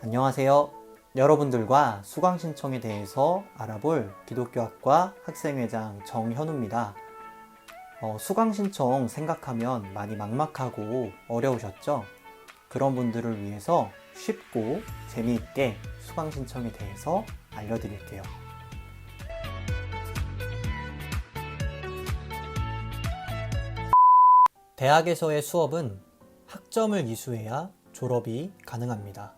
안녕하세요. 여러분들과 수강 신청에 대해서 알아볼 기독교학과 학생회장 정현우입니다. 수강 신청 생각하면 많이 막막하고 어려우셨죠? 그런 분들을 위해서 쉽고 재미있게 수강 신청에 대해서 알려드릴게요. 대학에서의 수업은 학점을 이수해야 졸업이 가능합니다.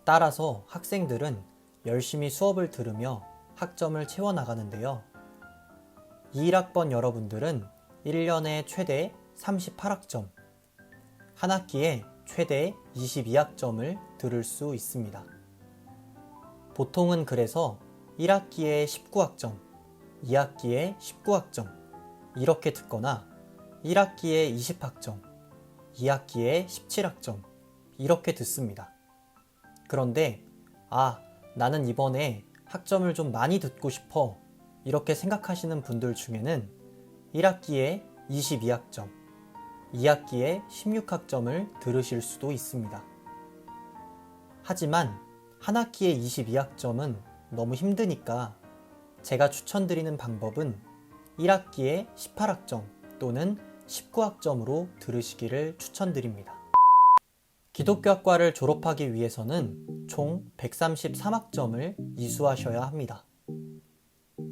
따라서 학생들은 열심히 수업을 들으며 학점을 채워나가는데요. 21학번 여러분들은 1년에 최대 38학점, 한 학기에 최대 22학점을 들을 수 있습니다. 보통은 그래서 1학기에 19학점, 2학기에 19학점 이렇게 듣거나 1학기에 20학점, 2학기에 17학점 이렇게 듣습니다. 그런데 나는 이번에 학점을 좀 많이 듣고 싶어 이렇게 생각하시는 분들 중에는 1학기에 22학점, 2학기에 16학점을 들으실 수도 있습니다. 하지만 한 학기에 22학점은 너무 힘드니까 제가 추천드리는 방법은 1학기에 18학점 또는 19학점으로 들으시기를 추천드립니다. 기독교학과를 졸업하기 위해서는 총 133학점을 이수하셔야 합니다.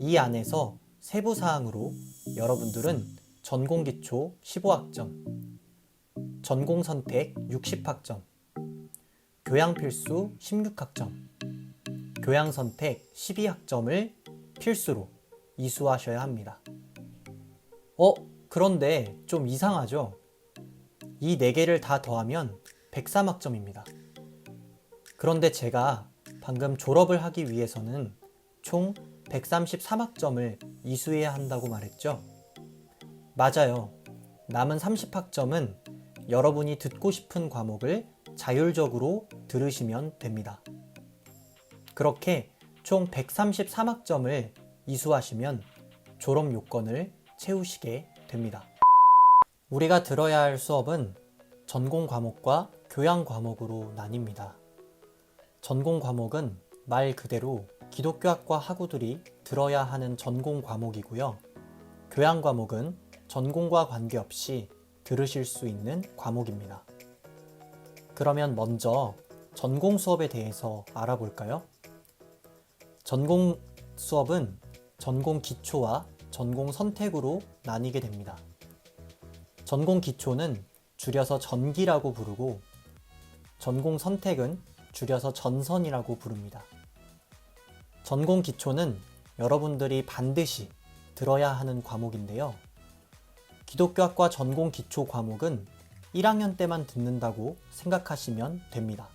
이 안에서 세부사항으로 여러분들은 전공기초 15학점, 전공선택 60학점, 교양필수 16학점, 교양선택 12학점을 필수로 이수하셔야 합니다. 그런데 좀 이상하죠? 이 4개를 다 더하면 103학점입니다. 그런데 제가 방금 졸업을 하기 위해서는 총 133학점을 이수해야 한다고 말했죠? 맞아요. 남은 30학점은 여러분이 듣고 싶은 과목을 자율적으로 들으시면 됩니다. 그렇게 총 133학점을 이수하시면 졸업 요건을 채우시게 됩니다. 우리가 들어야 할 수업은 전공 과목과 교양 과목으로 나뉩니다. 전공 과목은 말 그대로 기독교학과 학우들이 들어야 하는 전공 과목이고요. 교양 과목은 전공과 관계없이 들으실 수 있는 과목입니다. 그러면 먼저 전공 수업에 대해서 알아볼까요? 전공 수업은 전공 기초와 전공 선택으로 나뉘게 됩니다. 전공 기초는 줄여서 전기라고 부르고 전공 선택은 줄여서 전선이라고 부릅니다. 전공 기초는 여러분들이 반드시 들어야 하는 과목인데요. 기독교학과 전공 기초 과목은 1학년 때만 듣는다고 생각하시면 됩니다.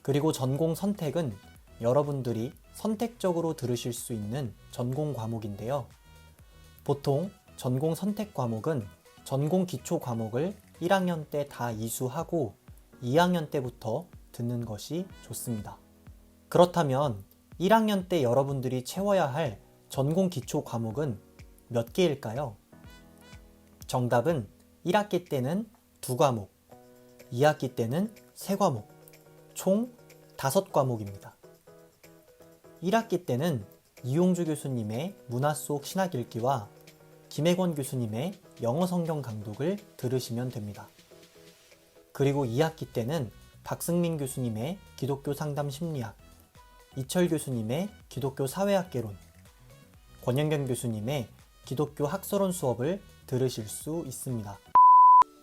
그리고 전공 선택은 여러분들이 선택적으로 들으실 수 있는 전공 과목인데요. 보통 전공 선택 과목은 전공 기초 과목을 1학년 때 다 이수하고 2학년 때부터 듣는 것이 좋습니다. 그렇다면 1학년 때 여러분들이 채워야 할 전공 기초 과목은 몇 개일까요? 정답은 1학기 때는 2과목, 2학기 때는 3과목, 총 5과목입니다. 1학기 때는 이용주 교수님의 문화 속 신학 읽기와 김혜권 교수님의 영어 성경 강독을 들으시면 됩니다. 그리고 2학기 때는 박승민 교수님의 기독교 상담 심리학, 이철 교수님의 기독교 사회학개론, 권영경 교수님의 기독교 학설론 수업을 들으실 수 있습니다.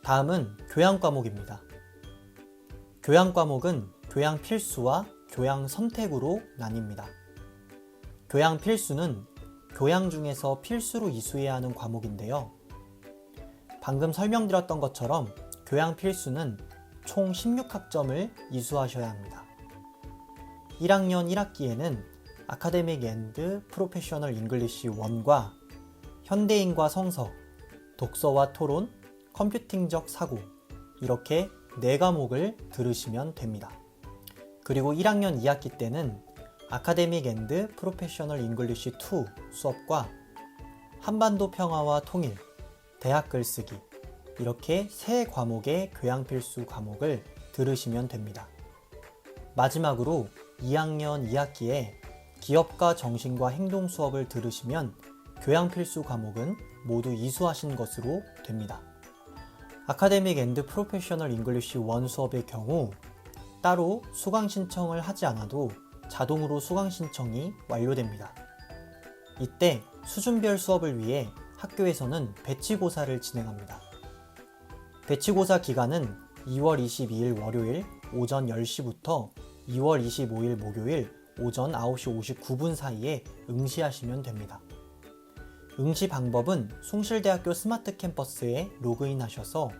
다음은 교양 과목입니다. 교양 과목은 교양 필수와 교양 선택으로 나뉩니다. 교양 필수는 교양 중에서 필수로 이수해야 하는 과목인데요. 방금 설명드렸던 것처럼 교양 필수는 총 16학점을 이수하셔야 합니다. 1학년 1학기에는 아카데믹 앤드 프로페셔널 잉글리시 1과 현대인과 성서, 독서와 토론, 컴퓨팅적 사고 이렇게 4과목을 들으시면 됩니다. 그리고 1학년 2학기 때는 아카데믹 앤드 프로페셔널 잉글리시 2 수업과 한반도 평화와 통일, 대학 글쓰기 이렇게 3과목의 교양 필수 과목을 들으시면 됩니다. 마지막으로 2학년 2학기에 기업가 정신과 행동 수업을 들으시면 교양 필수 과목은 모두 이수하신 것으로 됩니다. 아카데믹 앤드 프로페셔널 잉글리시 1 수업의 경우 따로 수강 신청을 하지 않아도 자동으로 수강 신청이 완료됩니다. 이때 수준별 수업을 위해 학교에서는 배치고사를 진행합니다. 배치고사 기간은 2월 22일 월요일 오전 10시부터 2월 25일 목요일 오전 9시 59분 사이에 응시하시면 됩니다. 응시 방법은 숭실대학교 스마트 캠퍼스에 로그인하셔서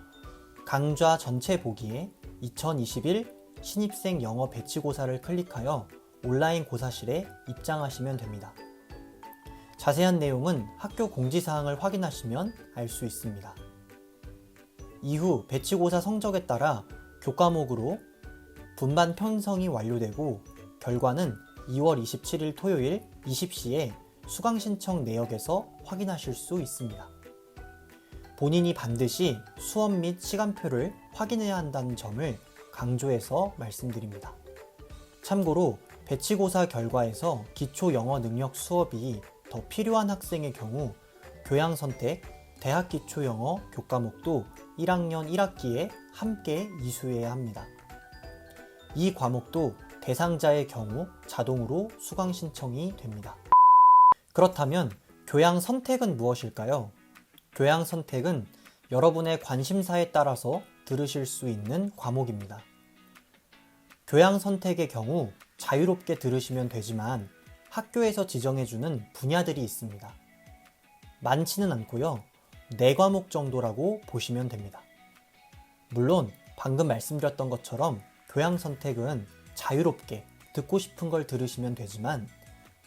강좌 전체 보기에 2021 신입생 영어 배치고사를 클릭하여 온라인 고사실에 입장하시면 됩니다. 자세한 내용은 학교 공지사항을 확인하시면 알 수 있습니다. 이후 배치고사 성적에 따라 교과목으로 분반 편성이 완료되고 결과는 2월 27일 토요일 20시에 수강 신청 내역에서 확인하실 수 있습니다. 본인이 반드시 수업 및 시간표를 확인해야 한다는 점을 강조해서 말씀드립니다. 참고로 배치고사 결과에서 기초 영어 능력 수업이 더 필요한 학생의 경우 교양선택, 대학기초영어 교과목도 1학년 1학기에 함께 이수해야 합니다. 이 과목도 대상자의 경우 자동으로 수강 신청이 됩니다. 그렇다면 교양 선택은 무엇일까요? 교양 선택은 여러분의 관심사에 따라서 들으실 수 있는 과목입니다. 교양 선택의 경우 자유롭게 들으시면 되지만 학교에서 지정해주는 분야들이 있습니다. 많지는 않고요. 4과목 정도라고 보시면 됩니다. 물론 방금 말씀드렸던 것처럼 교양 선택은 자유롭게 듣고 싶은 걸 들으시면 되지만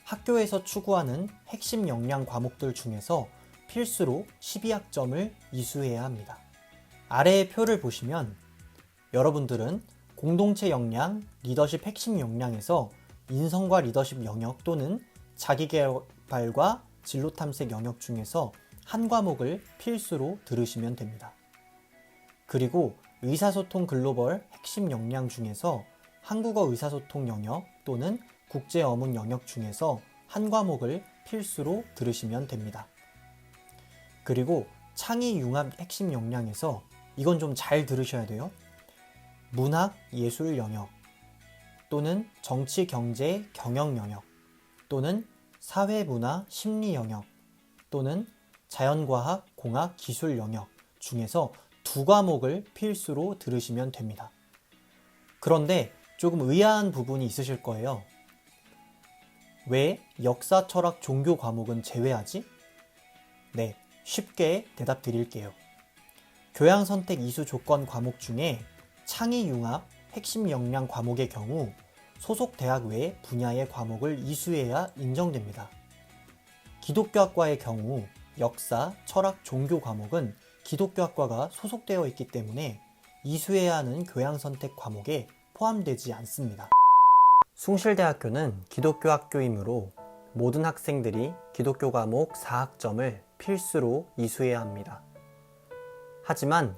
학교에서 추구하는 핵심 역량 과목들 중에서 필수로 12학점을 이수해야 합니다. 아래의 표를 보시면 여러분들은 공동체 역량, 리더십 핵심 역량에서 인성과 리더십 영역 또는 자기개발과 진로 탐색 영역 중에서 한 과목을 필수로 들으시면 됩니다. 그리고 의사소통 글로벌 핵심 역량 중에서 한국어 의사소통 영역 또는 국제 어문 영역 중에서 한 과목을 필수로 들으시면 됩니다. 그리고 창의 융합 핵심 역량에서 이건 좀 잘 들으셔야 돼요. 문학 예술 영역 또는 정치 경제 경영 영역 또는 사회 문화 심리 영역 또는 자연과학 공학 기술 영역 중에서 2과목을 필수로 들으시면 됩니다. 그런데 조금 의아한 부분이 있으실 거예요. 왜 역사, 철학, 종교 과목은 제외하지? 네, 쉽게 대답 드릴게요. 교양 선택 이수 조건 과목 중에 창의 융합 핵심 역량 과목의 경우 소속 대학 외 분야의 과목을 이수해야 인정됩니다. 기독교학과의 경우 역사, 철학, 종교 과목은 기독교학과가 소속되어 있기 때문에 이수해야 하는 교양 선택 과목에 포함되지 않습니다. 숭실대학교는 기독교 학교이므로 모든 학생들이 기독교 과목 4학점을 필수로 이수해야 합니다. 하지만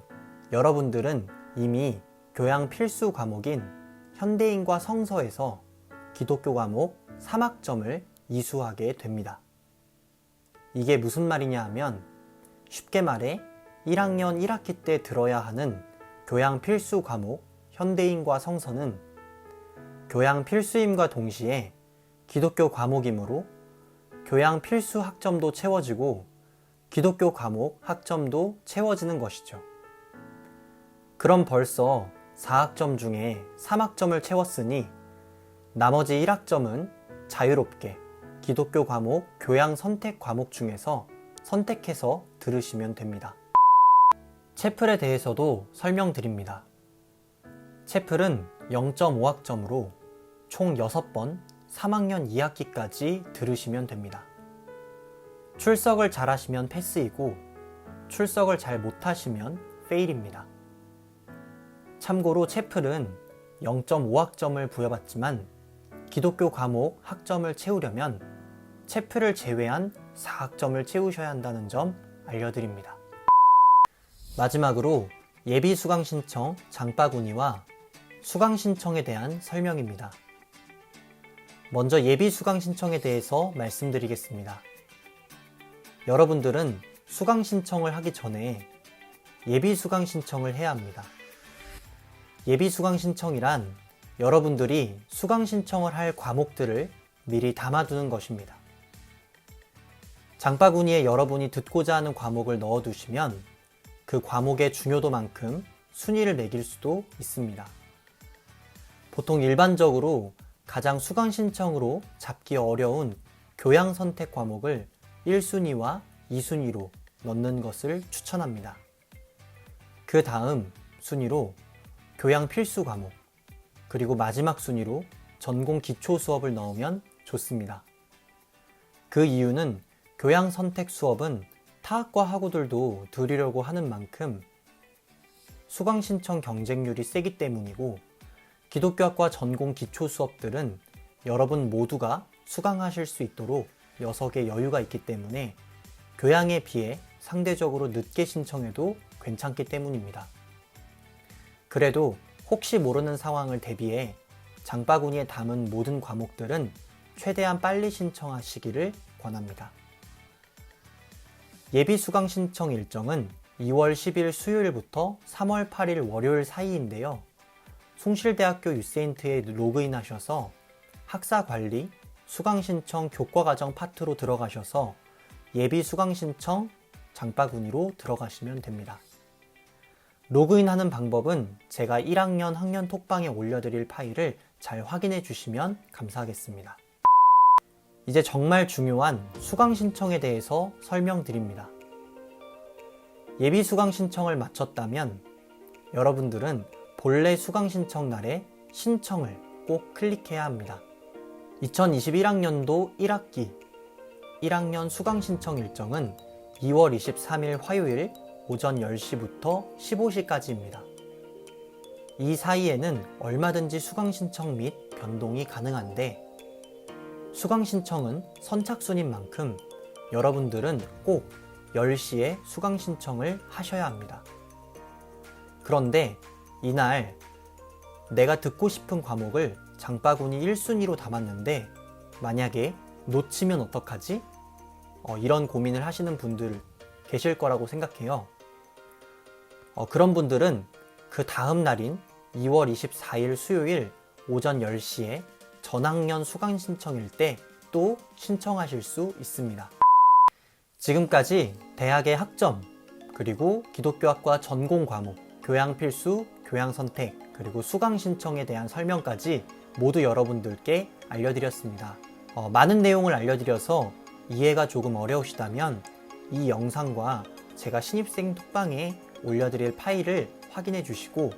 여러분들은 이미 교양 필수 과목인 현대인과 성서에서 기독교 과목 3학점을 이수하게 됩니다. 이게 무슨 말이냐 하면 쉽게 말해 1학년 1학기 때 들어야 하는 교양 필수 과목 현대인과 성서는 교양 필수임과 동시에 기독교 과목이므로 교양 필수 학점도 채워지고 기독교 과목 학점도 채워지는 것이죠. 그럼 벌써 4학점 중에 3학점을 채웠으니 나머지 1학점은 자유롭게 기독교 과목 교양 선택 과목 중에서 선택해서 들으시면 됩니다. 채플에 대해서도 설명드립니다. 채플은 0.5학점으로 총 6번 3학년 2학기까지 들으시면 됩니다. 출석을 잘하시면 패스이고 출석을 잘 못하시면 페일입니다. 참고로 채플은 0.5학점을 부여받지만 기독교 과목 학점을 채우려면 채플을 제외한 4학점을 채우셔야 한다는 점 알려드립니다. 마지막으로 예비 수강 신청 장바구니와 수강 신청에 대한 설명입니다. 먼저 예비 수강 신청에 대해서 말씀드리겠습니다. 여러분들은 수강 신청을 하기 전에 예비 수강 신청을 해야 합니다. 예비 수강 신청이란 여러분들이 수강 신청을 할 과목들을 미리 담아두는 것입니다. 장바구니에 여러분이 듣고자 하는 과목을 넣어두시면 그 과목의 중요도만큼 순위를 매길 수도 있습니다. 보통 일반적으로 가장 수강 신청으로 잡기 어려운 교양 선택 과목을 1순위와 2순위로 넣는 것을 추천합니다. 그 다음 순위로 교양 필수 과목, 그리고 마지막 순위로 전공 기초 수업을 넣으면 좋습니다. 그 이유는 교양 선택 수업은 타학과 학우들도 들으려고 하는 만큼 수강 신청 경쟁률이 세기 때문이고, 기독교학과 전공 기초 수업들은 여러분 모두가 수강하실 수 있도록 녀석의 여유가 있기 때문에 교양에 비해 상대적으로 늦게 신청해도 괜찮기 때문입니다. 그래도 혹시 모르는 상황을 대비해 장바구니에 담은 모든 과목들은 최대한 빨리 신청하시기를 권합니다. 예비 수강 신청 일정은 2월 10일 수요일부터 3월 8일 월요일 사이인데요. 숭실대학교 유세인트에 로그인하셔서 학사관리, 수강신청 교과과정 파트로 들어가셔서 예비 수강신청 장바구니로 들어가시면 됩니다. 로그인하는 방법은 제가 1학년 학년 톡방에 올려드릴 파일을 잘 확인해 주시면 감사하겠습니다. 이제 정말 중요한 수강신청에 대해서 설명드립니다. 예비 수강신청을 마쳤다면 여러분들은 본래 수강신청 날에 신청을 꼭 클릭해야 합니다. 2021학년도 1학기 1학년 수강신청 일정은 2월 23일 화요일 오전 10시부터 15시까지입니다. 이 사이에는 얼마든지 수강신청 및 변동이 가능한데, 수강신청은 선착순인 만큼 여러분들은 꼭 10시에 수강신청을 하셔야 합니다. 그런데 이날 내가 듣고 싶은 과목을 장바구니 1순위로 담았는데 만약에 놓치면 어떡하지? 이런 고민을 하시는 분들 계실 거라고 생각해요. 그런 분들은 그 다음 날인 2월 24일 수요일 오전 10시에 전학년 수강 신청일 때 또 신청하실 수 있습니다. 지금까지 대학의 학점, 그리고 기독교학과 전공 과목, 교양 필수, 교양 선택, 그리고 수강 신청에 대한 설명까지 모두 여러분들께 알려드렸습니다. 많은 내용을 알려드려서 이해가 조금 어려우시다면 이 영상과 제가 신입생 톡방에 올려드릴 파일을 확인해 주시고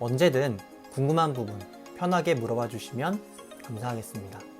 언제든 궁금한 부분 편하게 물어봐 주시면 감사하겠습니다.